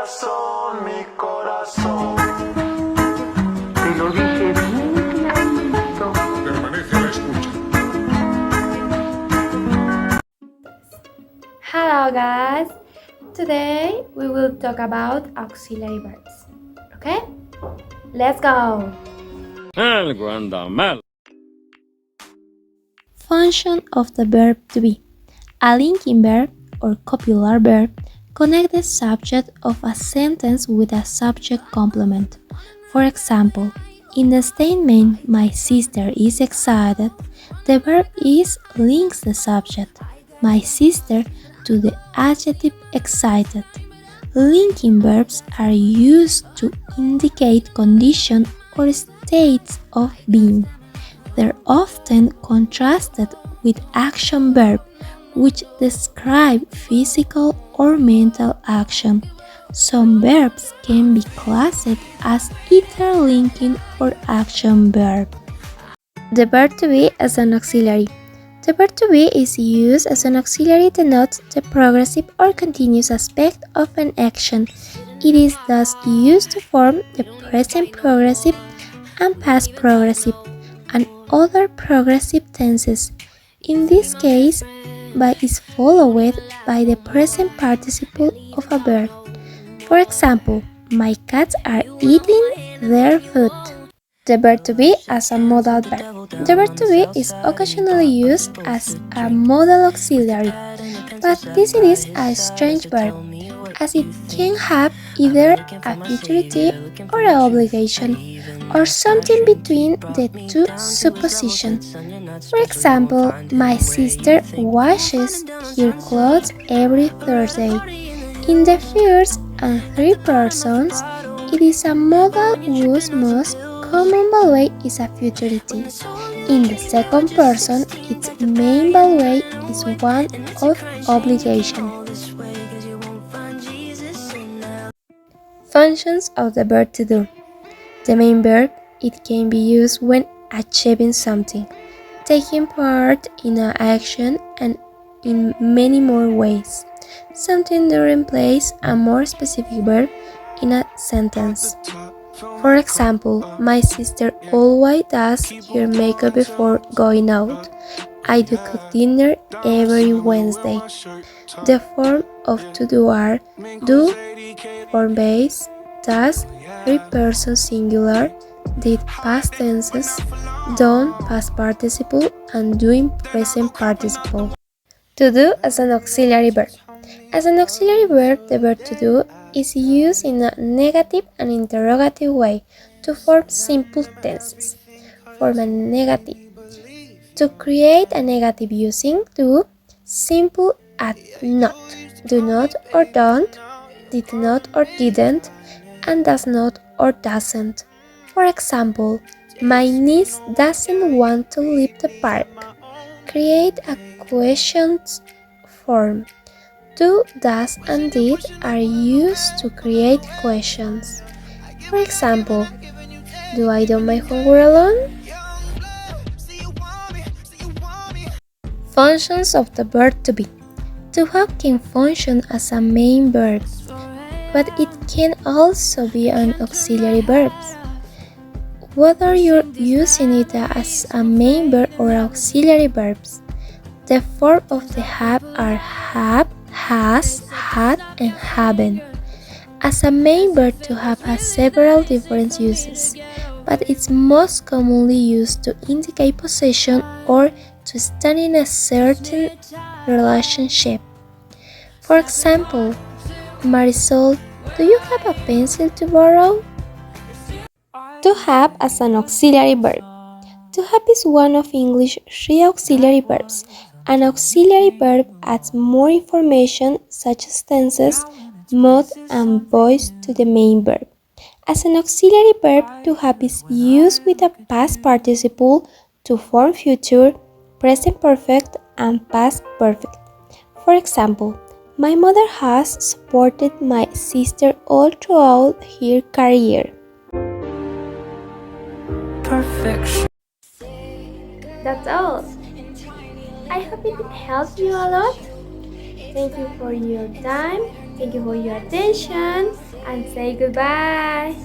corazón, mi corazón. Te lo dije bien clarito. Permanece a la escucha. Hello guys! Today we will talk about auxiliary verbs. Okay? Let's go! Function of the verb to be. A linking verb or copular verb connects the subject of a sentence with a subject complement. For example, in the statement my sister is excited, the verb is links the subject, my sister, to the adjective excited. Linking verbs are used to indicate condition or states of being. They're often contrasted with action verb, which describe physical or mental action. Some verbs can be classed as either linking or action verb. The verb to be as an auxiliary. The verb to be is used as an auxiliary to denote the progressive or continuous aspect of an action. It is thus used to form the present progressive and past progressive and other progressive tenses. In this case, by is followed by the present participle of a verb. For example, my cats are eating their food. The verb to be as a modal verb. The verb to be is occasionally used as a modal auxiliary, but this is a strange verb, as it can have either a futurity or an obligation, or something between the two suppositions. For example, my sister washes her clothes every Thursday. In the first and third persons, it is a modal whose most common value is a futurity. In the second person, its main value is one of obligation. Functions of the verb to do. The main verb, it can be used when achieving something, taking part in an action, and in many more ways. Something to replace a more specific verb in a sentence. For example, my sister always does her makeup before going out. I do cook dinner every Wednesday. The form of to do are do, form base, does, three-person singular, did past tenses, done past participle, and doing present participle. To do as an auxiliary verb. As an auxiliary verb, the verb to do is used in a negative and interrogative way to form simple tenses. Form a negative. To create a negative using do, simple add not, do not or don't, did not or didn't, and does not or doesn't. For example, my niece doesn't want to leave the park. Create a questions form. Do, does, and did are used to create questions. For example, do I do my homework alone? Functions of the verb to be. To have can function as a main verb, but it can also be an auxiliary verb. Whether you're using it as a main verb or auxiliary verbs, the form of the have are have, has, had, and haven't. As a main verb, to have has several different uses, but it's most commonly used to indicate possession or to stand in a certain relationship. For example, Marisol, do you have a pencil to borrow? To have as an auxiliary verb. To have is one of English three auxiliary verbs. An auxiliary verb adds more information such as tenses, mood, and voice to the main verb. As an auxiliary verb, to have is used with a past participle to form future, present perfect, and past perfect. For example, my mother has supported my sister all throughout her career. Perfection. That's all. I hope it helped you a lot. Thank you for your time. Thank you for your attention. and say goodbye.